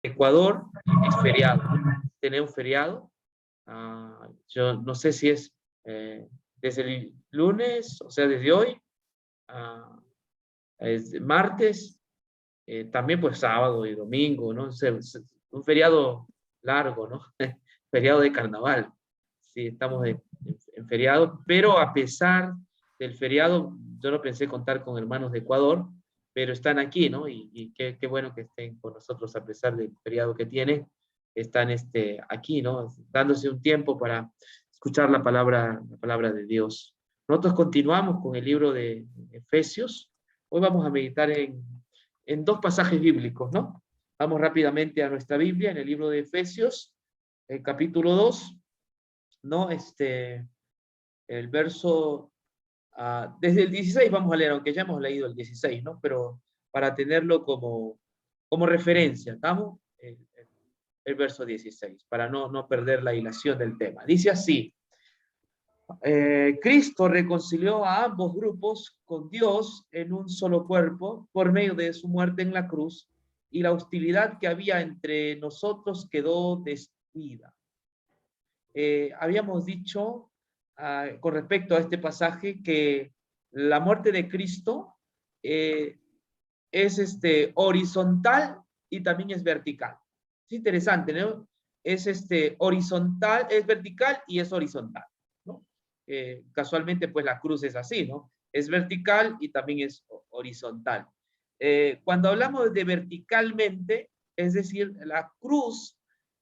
Ecuador es feriado, ¿no? Tenemos feriado. Yo no sé si es desde el lunes, o sea, desde hoy, es martes, también pues sábado y domingo, ¿no? Un feriado largo, ¿no? Feriado de carnaval. Sí, estamos en feriado, pero a pesar del feriado, yo no pensé contar con hermanos de Ecuador, pero están aquí, ¿no? Y qué bueno que estén con nosotros a pesar del feriado que tienen, están aquí, ¿no? Dándose un tiempo para escuchar la palabra de Dios. Nosotros continuamos con el libro de Efesios. Hoy vamos a meditar en dos pasajes bíblicos, ¿no? Vamos rápidamente a nuestra Biblia, en el libro de Efesios, el capítulo 2, ¿no? El verso, desde el 16 vamos a leer, aunque ya hemos leído el 16, ¿no? Pero para tenerlo como referencia, ¿estamos? El verso 16, para no perder la hilación del tema. Dice así: Cristo reconcilió a ambos grupos con Dios en un solo cuerpo por medio de su muerte en la cruz, y la hostilidad que había entre nosotros quedó destruida. Habíamos dicho con respecto a este pasaje que la muerte de Cristo es horizontal y también es vertical. Es interesante, ¿no? Es horizontal, es vertical y es horizontal, ¿no? Casualmente, pues la cruz es así, ¿no? Es vertical y también es horizontal. Cuando hablamos de verticalmente, es decir, la cruz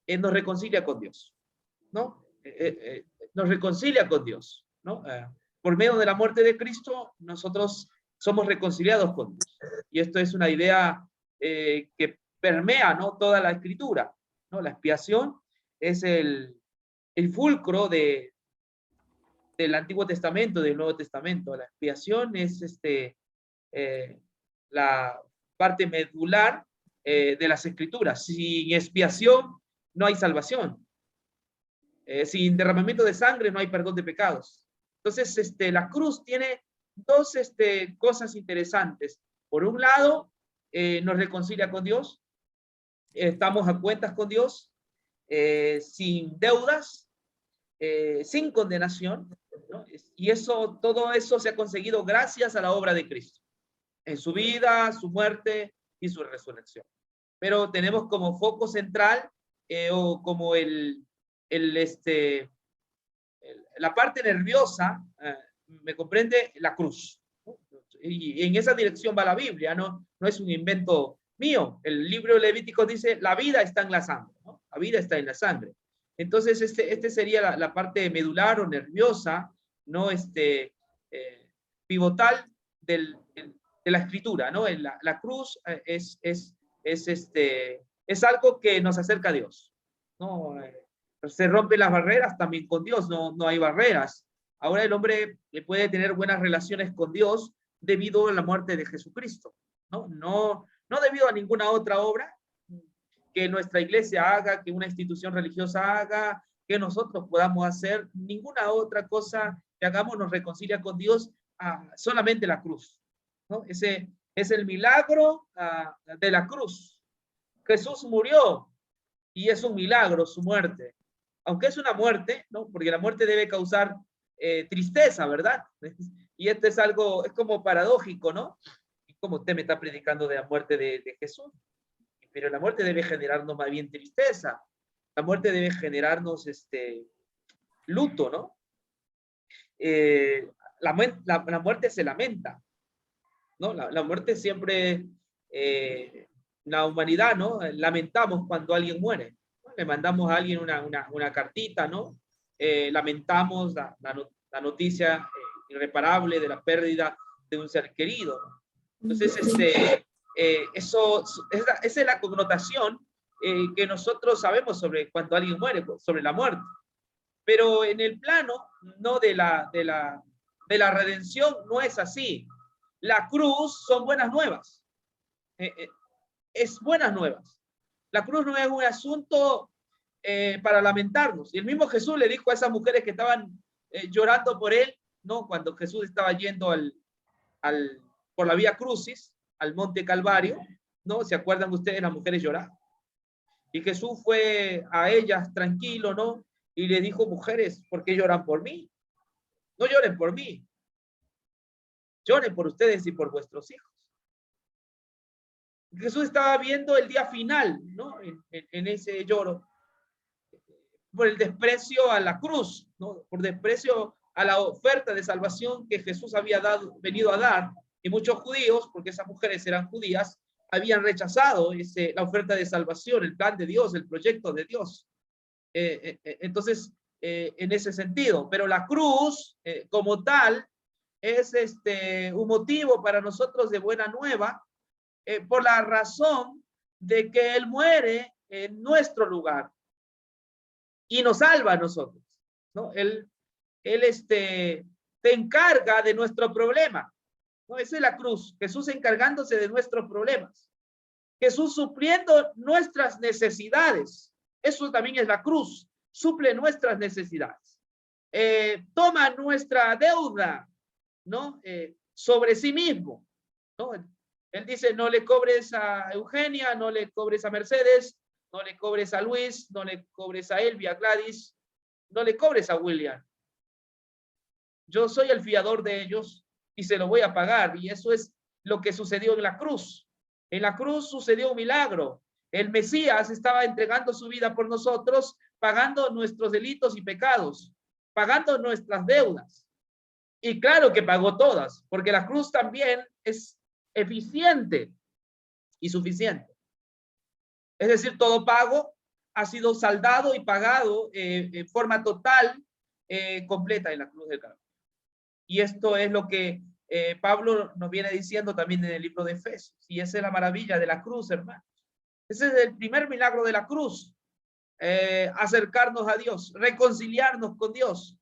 nos reconcilia con Dios, ¿no? Nos reconcilia con Dios, ¿no? Por medio de la muerte de Cristo, nosotros somos reconciliados con Dios. Y esto es una idea que permea, ¿no? Toda la escritura, ¿no? La expiación es el fulcro del Antiguo Testamento, del Nuevo Testamento. La expiación es la parte medular de las escrituras. Sin expiación no hay salvación. Sin derramamiento de sangre no hay perdón de pecados. Entonces, la cruz tiene dos cosas interesantes. Por un lado, nos reconcilia con Dios, estamos a cuentas con Dios, sin deudas, sin condenación, ¿no? Y todo eso se ha conseguido gracias a la obra de Cristo, en su vida, su muerte y su resurrección. Pero tenemos como foco central o como la parte nerviosa, me comprende, la cruz. Y en esa dirección va la Biblia, no es un invento mío. El libro de Levítico dice, la vida está en la sangre, ¿no? La vida está en la sangre. Entonces, sería la parte medular o nerviosa, ¿no? Pivotal de la escritura, ¿no? La cruz es algo que nos acerca a Dios, ¿no? Se rompen las barreras también con Dios, no hay barreras. Ahora el hombre puede tener buenas relaciones con Dios debido a la muerte de Jesucristo, no debido a ninguna otra obra que nuestra iglesia haga, que una institución religiosa haga, que nosotros podamos hacer. Ninguna otra cosa que hagamos nos reconcilia con Dios, solamente la cruz, ¿no? Ese es el milagro de la cruz. Jesús murió y es un milagro su muerte, aunque es una muerte, ¿no? Porque la muerte debe causar tristeza, ¿verdad? Y esto es algo, es como paradójico, ¿no? Como usted me está predicando de la muerte de Jesús, pero la muerte debe generarnos más bien tristeza, la muerte debe generarnos luto, ¿no? La muerte se lamenta, ¿no? La muerte siempre, la humanidad, ¿no? Lamentamos cuando alguien muere, ¿no? Le mandamos a alguien una cartita, ¿no? Lamentamos la noticia irreparable de la pérdida de un ser querido, ¿no? Entonces, esa es la connotación que nosotros sabemos sobre cuando alguien muere, sobre la muerte. Pero en el plano, no de la redención, no es así. La cruz son buenas nuevas. Es buenas nuevas. La cruz no es un asunto para lamentarnos. Y el mismo Jesús le dijo a esas mujeres que estaban llorando por él, ¿no? Cuando Jesús estaba yendo por la Vía Crucis, al Monte Calvario, ¿no? ¿Se acuerdan ustedes? Las mujeres lloraban. Y Jesús fue a ellas tranquilo, ¿no? Y le dijo, mujeres, ¿por qué lloran por mí? No lloren por mí, lloren por ustedes y por vuestros hijos. Jesús estaba viendo el día final, ¿no? En ese lloro, por el desprecio a la cruz, ¿no? Por desprecio a la oferta de salvación que Jesús había venido a dar. Y muchos judíos, porque esas mujeres eran judías, habían rechazado la oferta de salvación, el plan de Dios, el proyecto de Dios. Entonces, en ese sentido, pero la cruz como tal es un motivo para nosotros de buena nueva, por la razón de que Él muere en nuestro lugar y nos salva a nosotros, ¿no? Él te encarga de nuestro problema, ¿no? Esa es la cruz, Jesús encargándose de nuestros problemas, Jesús supliendo nuestras necesidades. Eso también es la cruz, suple nuestras necesidades. Toma nuestra deuda, ¿no? Sobre sí mismo, ¿no? Él dice, no le cobres a Eugenia, no le cobres a Mercedes, no le cobres a Luis, no le cobres a Elvia, a Gladys, no le cobres a William. Yo soy el fiador de ellos y se lo voy a pagar. Y eso es lo que sucedió en la cruz. En la cruz sucedió un milagro. El Mesías estaba entregando su vida por nosotros, pagando nuestros delitos y pecados, pagando nuestras deudas. Y claro que pagó todas, porque la cruz también es eficiente y suficiente. Es decir, todo pago ha sido saldado y pagado en forma total, completa en la cruz del Calvario. Y esto es lo que Pablo nos viene diciendo también en el libro de Efesios. Y esa es la maravilla de la cruz, hermanos. Ese es el primer milagro de la cruz. Acercarnos a Dios, reconciliarnos con Dios.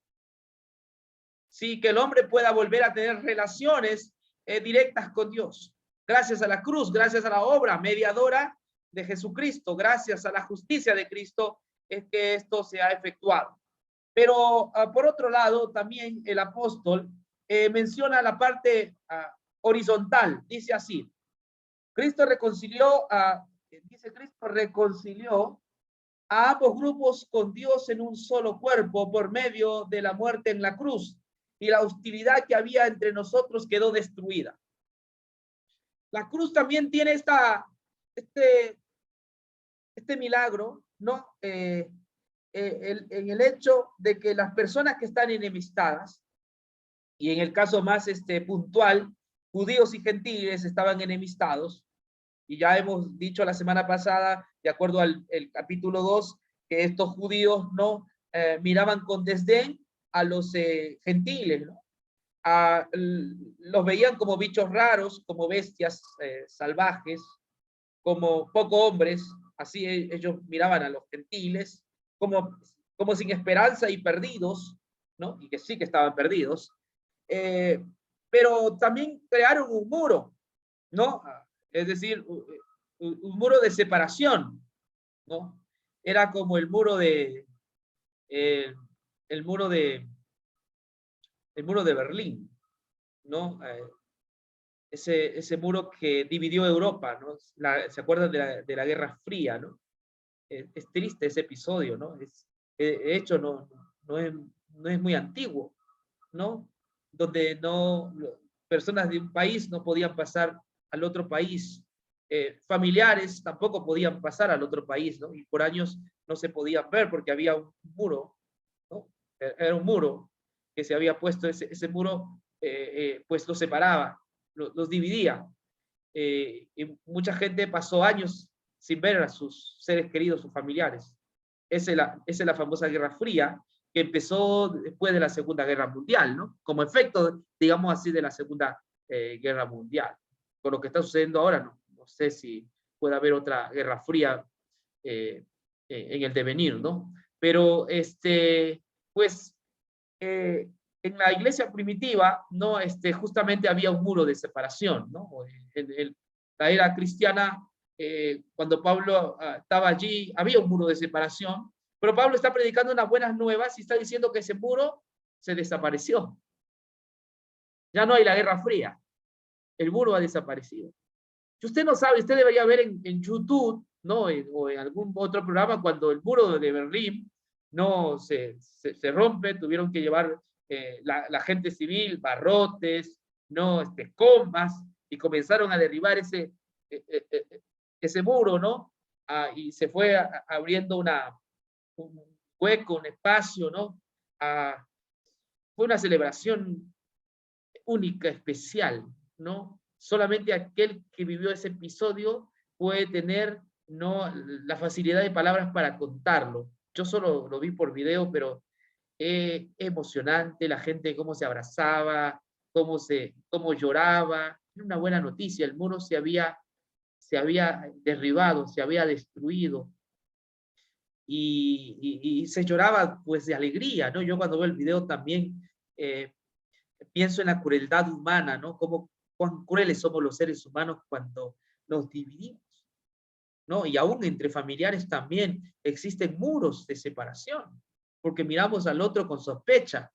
Sí, que el hombre pueda volver a tener relaciones directas con Dios. Gracias a la cruz, gracias a la obra mediadora de Jesucristo, gracias a la justicia de Cristo, es que esto se ha efectuado. Pero por otro lado, también el apóstol menciona la parte horizontal. Dice así, Cristo reconcilió a ambos grupos con Dios en un solo cuerpo por medio de la muerte en la cruz, y la hostilidad que había entre nosotros quedó destruida. La cruz también tiene este milagro, ¿no? En el hecho de que las personas que están enemistadas, y en el caso más puntual, judíos y gentiles estaban enemistados, y ya hemos dicho la semana pasada, de acuerdo al capítulo 2, que estos judíos no miraban con desdén a los gentiles, ¿no? Los veían como bichos raros, como bestias salvajes, como poco hombres, así ellos miraban a los gentiles, como sin esperanza y perdidos, ¿no? Y que sí que estaban perdidos, pero también crearon un muro, ¿no? Es decir, un muro de separación, ¿no? Era como el muro de Berlín, ¿no? Ese muro que dividió Europa, ¿no? ¿Se acuerdan de la Guerra Fría, ¿no? Es triste ese episodio, ¿no? De hecho, no es muy antiguo, ¿no? Donde personas de un país no podían pasar al otro país, familiares tampoco podían pasar al otro país, ¿no? Y por años no se podían ver porque había un muro, ¿no? Era un muro que se había puesto, ese muro pues los separaba, los dividía. Y mucha gente pasó años sin ver a sus seres queridos, sus familiares. Esa es la famosa Guerra Fría, que empezó después de la Segunda Guerra Mundial, ¿no? Como efecto, digamos así, de la Segunda Guerra Mundial. Con lo que está sucediendo ahora, no sé si puede haber otra Guerra Fría en el devenir, ¿no? Pero, pues, en la iglesia primitiva, ¿no? Justamente había un muro de separación, ¿no? En la era cristiana, cuando Pablo estaba allí, había un muro de separación, pero Pablo está predicando unas buenas nuevas y está diciendo que ese muro se desapareció. Ya no hay la Guerra Fría. El muro ha desaparecido. Si usted no sabe, usted debería ver en YouTube ¿no? O en algún otro programa, cuando el muro de Berlín no se rompe, tuvieron que llevar la gente civil, barrotes, no, combas, y comenzaron a derribar eh, eh, eh, ese muro, ¿no? Y se fue abriendo un hueco, un espacio, ¿no? Fue una celebración única, especial, ¿no? Solamente aquel que vivió ese episodio puede tener, ¿no?, la facilidad de palabras para contarlo. Yo solo lo vi por video, pero emocionante, la gente cómo se abrazaba, cómo lloraba. Era una buena noticia, el muro se había derribado, se había destruido, y se lloraba pues de alegría, ¿no? Yo cuando veo el video también eh, pienso en la crueldad humana, ¿no? Cuán crueles somos los seres humanos cuando nos dividimos, ¿no? Y aún entre familiares también existen muros de separación, porque miramos al otro con sospecha,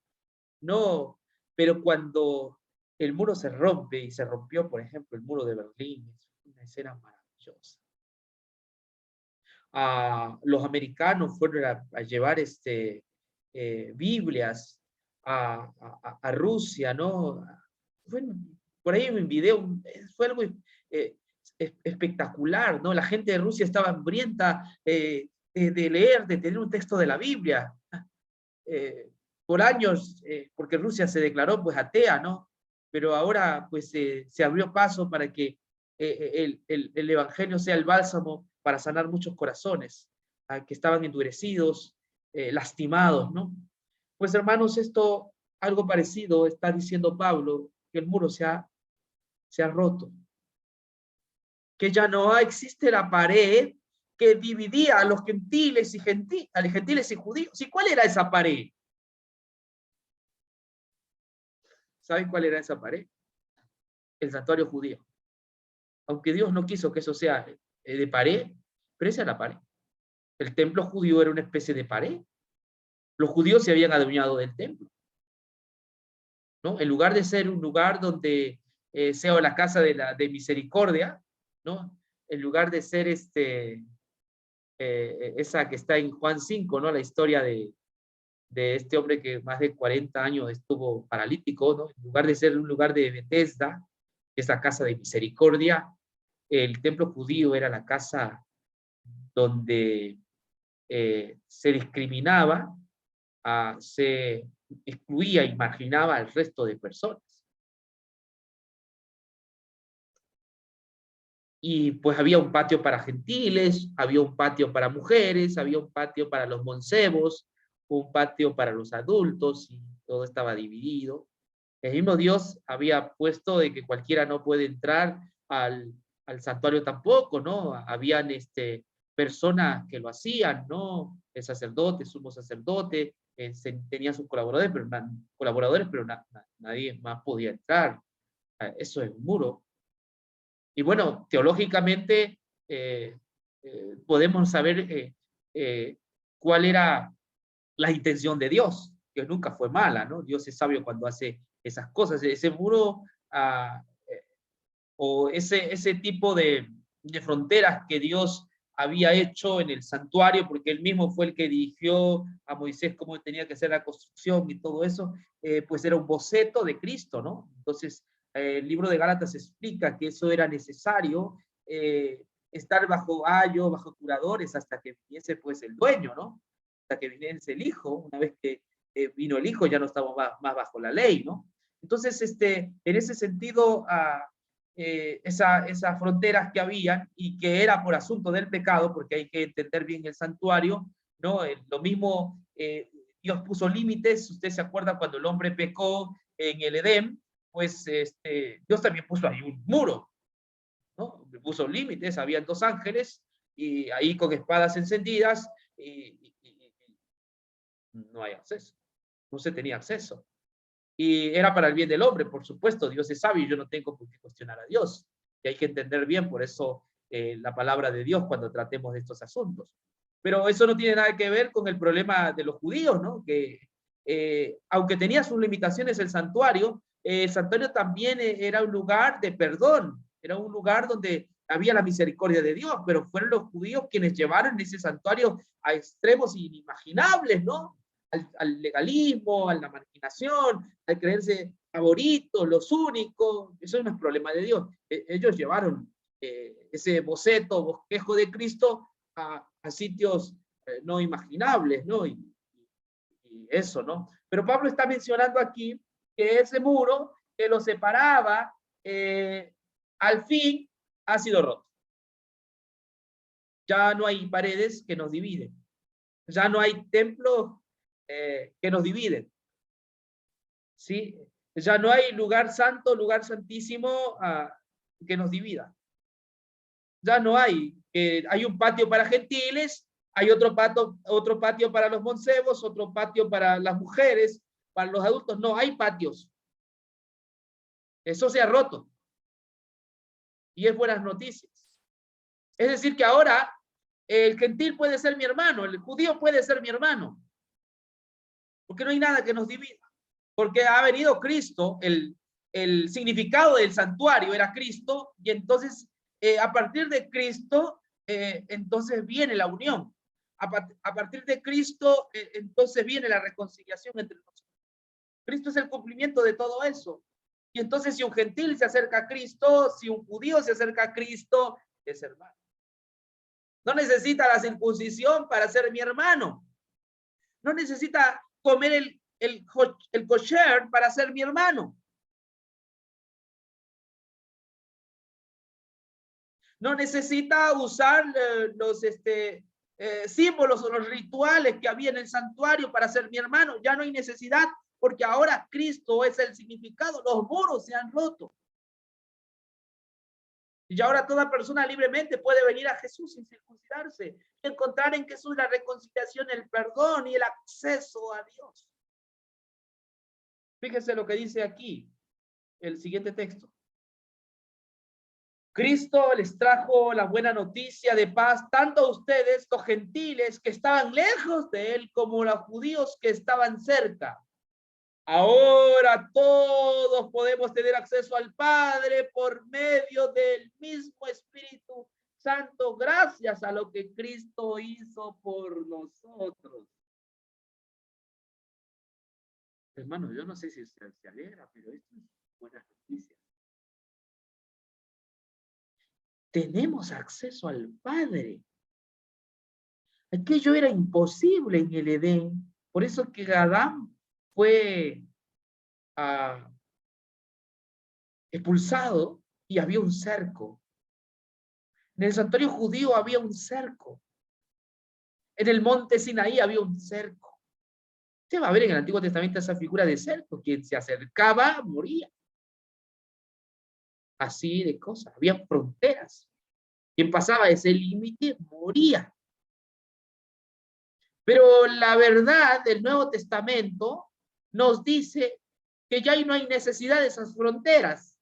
¿no? Pero cuando el muro se rompe, y se rompió, por ejemplo, el muro de Berlín, es una escena maravillosa. Los americanos fueron a llevar Biblias a Rusia, ¿no? Fue, por ahí en video, fue algo eh, espectacular, ¿no? La gente de Rusia estaba hambrienta de leer, de tener un texto de la Biblia. Por años, porque Rusia se declaró pues atea, ¿no? Pero ahora pues se abrió paso para que el Evangelio sea el bálsamo para sanar muchos corazones que estaban endurecidos, lastimados, ¿no? Pues hermanos, esto, algo parecido está diciendo Pablo, que el muro se ha roto, que ya no existe la pared que dividía a los gentiles a los gentiles y judíos. ¿Y cuál era esa pared? ¿Saben cuál era esa pared? El santuario judío. Aunque Dios no quiso que eso sea de pared, pero esa era la pared. El templo judío era una especie de pared. Los judíos se habían adueñado del templo, ¿no? En lugar de ser un lugar donde sea la casa de misericordia, ¿no? En lugar de ser esa que está en Juan 5, ¿no? La historia de este hombre que más de 40 años estuvo paralítico, ¿no? En lugar de ser un lugar de Bethesda, que es la casa de misericordia, el templo judío era la casa donde se discriminaba, se excluía y marginaba al resto de personas. Y pues había un patio para gentiles, había un patio para mujeres, había un patio para los mancebos, un patio para los adultos, y todo estaba dividido. El mismo Dios había puesto de que cualquiera no puede entrar al santuario tampoco, ¿no? Habían personas que lo hacían, ¿no? El sacerdote, sumo sacerdote, tenía sus colaboradores, pero nadie más podía entrar. Eso es un muro. Y bueno, teológicamente podemos saber cuál era la intención de Dios, que nunca fue mala, ¿no? Dios es sabio cuando hace esas cosas. Ese muro o ese tipo de fronteras que Dios había hecho en el santuario, porque él mismo fue el que dirigió a Moisés cómo tenía que hacer la construcción y todo eso, pues era un boceto de Cristo, ¿no? Entonces, el libro de Gálatas explica que eso era necesario, estar bajo ayo, bajo curadores, hasta que viniese pues el dueño, ¿no? Hasta que viniese el hijo. Una vez que vino el hijo, ya no estamos más bajo la ley, ¿no? Entonces, en ese sentido, esas fronteras que habían, y que era por asunto del pecado, porque hay que entender bien el santuario, ¿no? Lo mismo, Dios puso límites. Usted se acuerda cuando el hombre pecó en el Edén, pues Dios también puso ahí un muro, ¿no? Puso límites, habían dos ángeles, y ahí con espadas encendidas, y no hay acceso, no se tenía acceso. Y era para el bien del hombre, por supuesto. Dios es sabio y yo no tengo por qué cuestionar a Dios. Y hay que entender bien, por eso, la palabra de Dios cuando tratemos de estos asuntos. Pero eso no tiene nada que ver con el problema de los judíos, ¿no? Que aunque tenía sus limitaciones el santuario también era un lugar de perdón, era un lugar donde había la misericordia de Dios, pero fueron los judíos quienes llevaron ese santuario a extremos inimaginables, ¿no? Al legalismo, a la marginación, al creerse favoritos, los únicos. Eso no es problema de Dios. Ellos llevaron ese boceto, bosquejo de Cristo a sitios no imaginables, ¿no? Y eso, ¿no? Pero Pablo está mencionando aquí que ese muro que lo separaba, al fin ha sido roto. Ya no hay paredes que nos dividen. Ya no hay templos que nos dividen. ¿Sí? Ya no hay lugar santo, lugar santísimo que nos divida. Ya no hay. Hay un patio para gentiles, hay otro patio para los mancebos, otro patio para las mujeres, para los adultos. No, hay patios. Eso se ha roto. Y es buenas noticias. Es decir, que ahora el gentil puede ser mi hermano, el judío puede ser mi hermano. Porque no hay nada que nos divida. Porque ha venido Cristo, el significado del santuario era Cristo, y entonces a partir de Cristo, entonces viene la unión. A partir de Cristo, entonces viene la reconciliación entre nosotros. Cristo es el cumplimiento de todo eso. Y entonces si un gentil se acerca a Cristo, si un judío se acerca a Cristo, es hermano. No necesita la circuncisión para ser mi hermano. No necesita comer el kosher para ser mi hermano. No necesita usar los símbolos o los rituales que había en el santuario para ser mi hermano. Ya no hay necesidad, porque ahora Cristo es el significado. Los muros se han roto. Y ahora toda persona libremente puede venir a Jesús sin circuncidarse y encontrar en Jesús la reconciliación, el perdón y el acceso a Dios. Fíjese lo que dice aquí el siguiente texto. Cristo les trajo la buena noticia de paz tanto a ustedes, los gentiles que estaban lejos de él, como los judíos que estaban cerca. Ahora todos podemos tener acceso al Padre por medio del mismo Espíritu Santo, gracias a lo que Cristo hizo por nosotros. Hermano, yo no sé si se alegra, pero esto es buena noticia. Tenemos acceso al Padre. Aquello era imposible en el Edén. Por eso que Adán fue expulsado y había un cerco. En el santuario judío había un cerco. En el monte Sinaí había un cerco. Se va a ver en el Antiguo Testamento esa figura de cerco. Quien se acercaba moría. Así de cosas. Había fronteras. Quien pasaba ese límite moría. Pero la verdad del Nuevo Testamento nos dice que ya no hay necesidad de esas fronteras,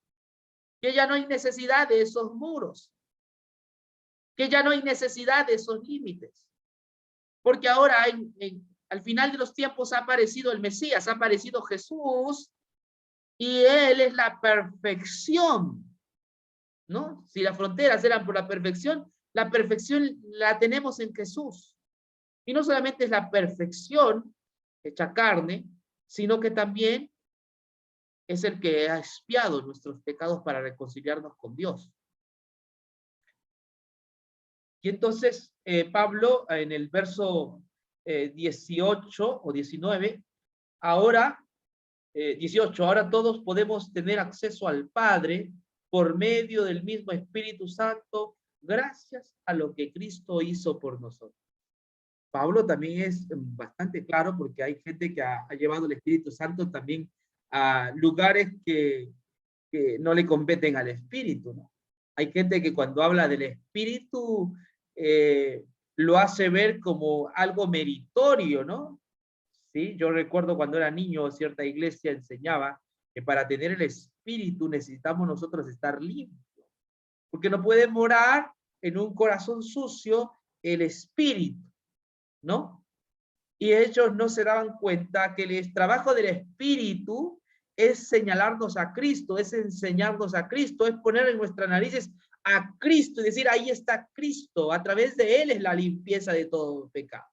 que ya no hay necesidad de esos muros, que ya no hay necesidad de esos límites. Porque ahora al final de los tiempos ha aparecido el Mesías, ha aparecido Jesús, y Él es la perfección, ¿no? Si las fronteras eran por la perfección la tenemos en Jesús. Y no solamente es la perfección hecha carne, sino que también es el que ha expiado nuestros pecados para reconciliarnos con Dios. Y entonces Pablo en el verso 18 o 19, ahora 18, ahora todos podemos tener acceso al Padre por medio del mismo Espíritu Santo, gracias a lo que Cristo hizo por nosotros. Pablo también es bastante claro porque hay gente que ha llevado el Espíritu Santo también a lugares que no le competen al Espíritu, ¿no? Hay gente que cuando habla del Espíritu lo hace ver como algo meritorio, ¿no? ¿Sí? Yo recuerdo cuando era niño, cierta iglesia enseñaba que para tener el Espíritu necesitamos nosotros estar limpios, porque no puede morar en un corazón sucio el Espíritu, ¿no? Y ellos no se daban cuenta que el trabajo del Espíritu es señalarnos a Cristo, es enseñarnos a Cristo, es poner en nuestras narices a Cristo y decir, ahí está Cristo, a través de Él es la limpieza de todo pecado.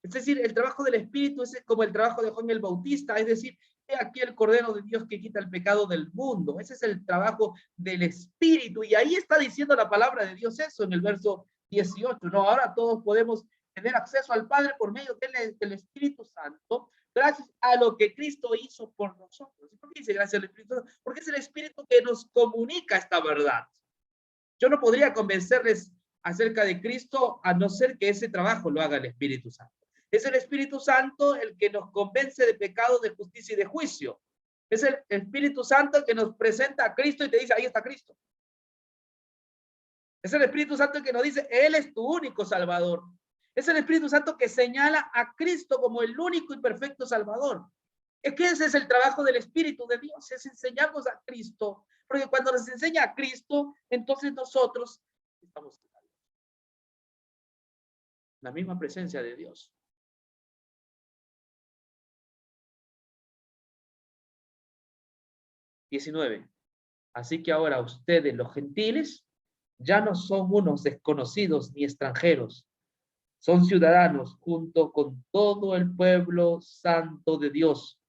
Es decir, el trabajo del Espíritu es como el trabajo de Juan el Bautista, es decir, he aquí el Cordero de Dios que quita el pecado del mundo. Ese es el trabajo del Espíritu. Y ahí está diciendo la palabra de Dios eso en el verso 18. No, ahora todos podemos tener acceso al Padre por medio del Espíritu Santo, gracias a lo que Cristo hizo por nosotros. ¿Por qué dice gracias al Espíritu Santo? Porque es el Espíritu que nos comunica esta verdad. Yo no podría convencerles acerca de Cristo a no ser que ese trabajo lo haga el Espíritu Santo. Es el Espíritu Santo el que nos convence de pecado, de justicia y de juicio. Es el Espíritu Santo que nos presenta a Cristo y te dice, ahí está Cristo. Es el Espíritu Santo el que nos dice, Él es tu único Salvador. Es el Espíritu Santo que señala a Cristo como el único y perfecto Salvador. Es que ese es el trabajo del Espíritu de Dios, es enseñarnos a Cristo. Porque cuando nos enseña a Cristo, entonces nosotros estamos en la misma presencia de Dios. 19. Así que ahora ustedes, los gentiles, ya no son unos desconocidos ni extranjeros, son ciudadanos junto con todo el pueblo santo de Dios,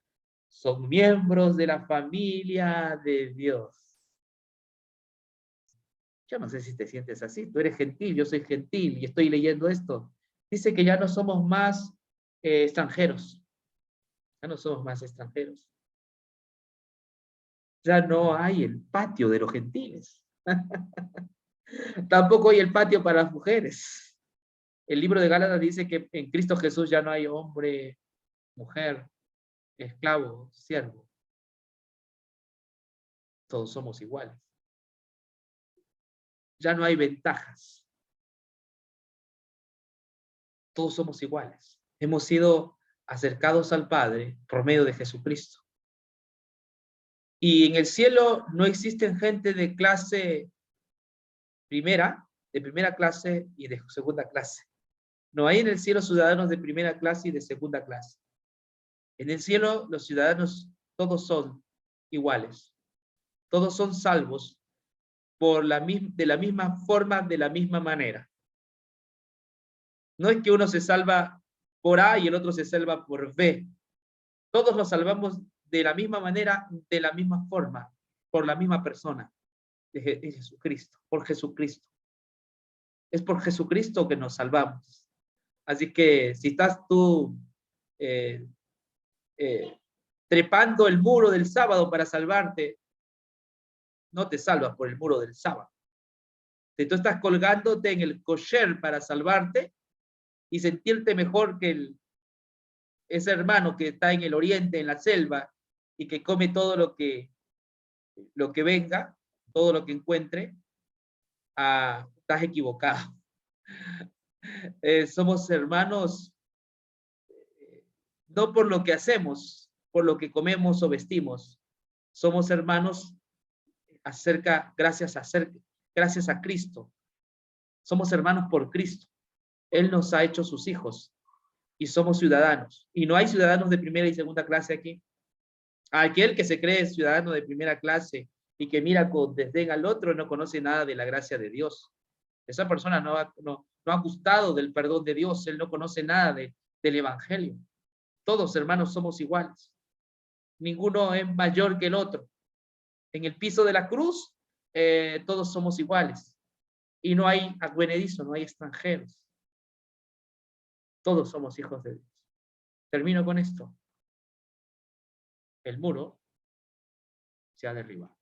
son miembros de la familia de Dios. Yo no sé si te sientes así, tú eres gentil, yo soy gentil y estoy leyendo esto. Dice que ya no somos más extranjeros, ya no somos más extranjeros. Ya no hay el patio de los gentiles. Tampoco hay el patio para las mujeres. El libro de Gálatas dice que en Cristo Jesús ya no hay hombre, mujer, esclavo, siervo. Todos somos iguales. Ya no hay ventajas. Todos somos iguales. Hemos sido acercados al Padre por medio de Jesucristo. Y en el cielo no existen gente de clase primera, de primera clase y de segunda clase. No hay en el cielo ciudadanos de primera clase y de segunda clase. En el cielo los ciudadanos todos son iguales. Todos son salvos de la misma forma, de la misma manera. No es que uno se salva por A y el otro se salva por B. Todos nos salvamos de la misma manera, de la misma forma, por la misma persona, de Jesucristo, por Jesucristo. Es por Jesucristo que nos salvamos. Así que si estás tú trepando el muro del sábado para salvarte, no te salvas por el muro del sábado. Si tú estás colgándote en el kosher para salvarte y sentirte mejor que ese hermano que está en el oriente, en la selva, y que come todo lo que venga, todo lo que encuentre, estás equivocado. Somos hermanos no por lo que hacemos, por lo que comemos o vestimos. Somos hermanos gracias a Cristo. Somos hermanos por Cristo. Él nos ha hecho sus hijos y somos ciudadanos. Y no hay ciudadanos de primera y segunda clase aquí. Aquel que se cree ciudadano de primera clase y que mira con desdén al otro no conoce nada de la gracia de Dios. Esa persona no ha gustado del perdón de Dios, él no conoce nada del Evangelio. Todos, hermanos, somos iguales. Ninguno es mayor que el otro. En el piso de la cruz, todos somos iguales. Y no hay advenedizo, no hay extranjeros. Todos somos hijos de Dios. Termino con esto. El muro se ha derribado.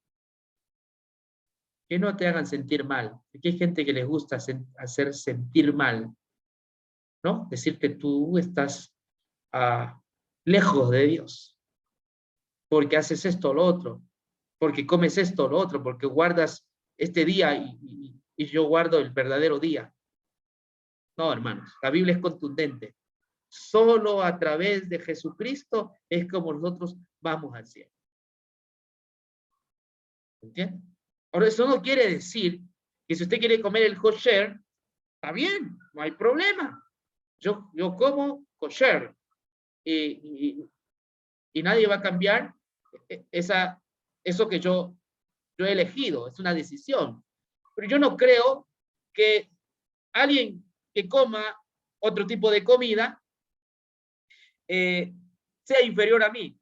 Que no te hagan sentir mal. Porque hay gente que les gusta hacer sentir mal, ¿no? Decir que tú estás lejos de Dios. Porque haces esto o lo otro. Porque comes esto o lo otro. Porque guardas este día y yo guardo el verdadero día. No, hermanos. La Biblia es contundente. Solo a través de Jesucristo es como nosotros vamos al cielo. ¿Entiendes? Ahora, eso no quiere decir que si usted quiere comer el kosher, está bien, no hay problema. Yo como kosher y nadie va a cambiar eso que yo he elegido, es una decisión. Pero yo no creo que alguien que coma otro tipo de comida sea inferior a mí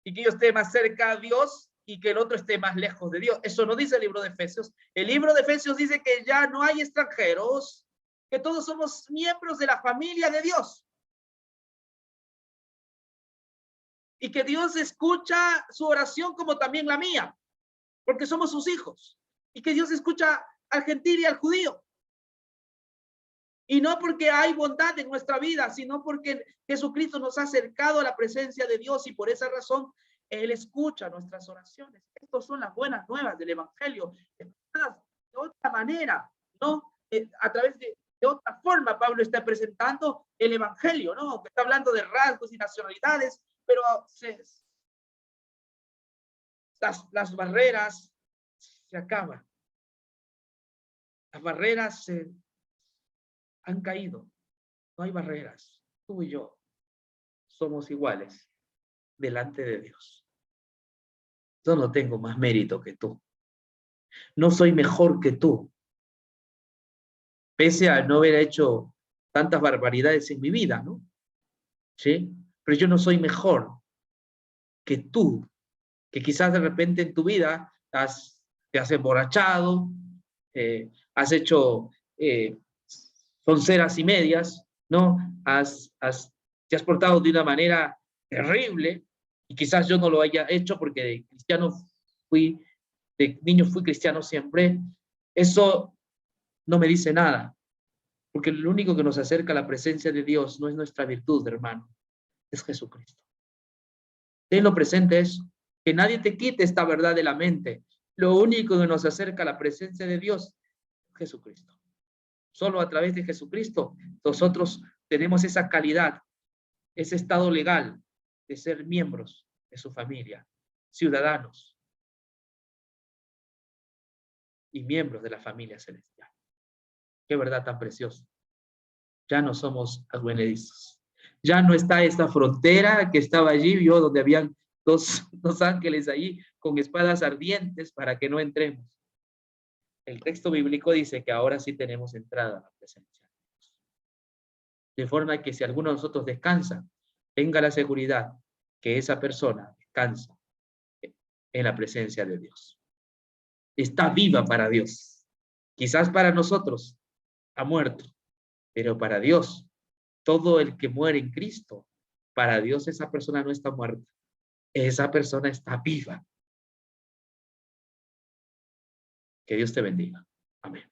y que yo esté más cerca a Dios y que el otro esté más lejos de Dios. Eso no dice el libro de Efesios. El libro de Efesios dice que ya no hay extranjeros, que todos somos miembros de la familia de Dios. Y que Dios escucha su oración como también la mía, porque somos sus hijos. Y que Dios escucha al gentil y al judío. Y no porque hay bondad en nuestra vida, sino porque Jesucristo nos ha acercado a la presencia de Dios y por esa razón Él escucha nuestras oraciones. Estas son las buenas nuevas del Evangelio. De otra manera, ¿no? A través de otra forma, Pablo está presentando el Evangelio, ¿no? Aunque está hablando de rasgos y nacionalidades, pero las barreras se acaban. Las barreras han caído. No hay barreras. Tú y yo somos iguales delante de Dios. Yo no tengo más mérito que tú. No soy mejor que tú. Pese a no haber hecho tantas barbaridades en mi vida, ¿no? ¿Sí? Pero yo no soy mejor que tú, que quizás de repente en tu vida te has emborrachado, has hecho sonceras y medias, ¿no? Te has portado de una manera terrible, y quizás yo no lo haya hecho porque de niño fui cristiano siempre. Eso no me dice nada, porque lo único que nos acerca a la presencia de Dios no es nuestra virtud, hermano, es Jesucristo. Tenlo presente eso, que nadie te quite esta verdad de la mente. Lo único que nos acerca a la presencia de Dios es Jesucristo. Solo a través de Jesucristo nosotros tenemos esa calidad, ese estado legal de ser miembros de su familia, ciudadanos y miembros de la familia celestial. Qué verdad tan preciosa. Ya no somos advenedizos. Ya no está esta frontera que estaba allí, vio, donde habían dos ángeles allí con espadas ardientes para que no entremos. El texto bíblico dice que ahora sí tenemos entrada a la presencia de Dios. De forma que si alguno de nosotros descansa, tenga la seguridad que esa persona descansa en la presencia de Dios. Está viva para Dios. Quizás para nosotros ha muerto, pero para Dios, todo el que muere en Cristo, para Dios esa persona no está muerta. Esa persona está viva. Que Dios te bendiga. Amén.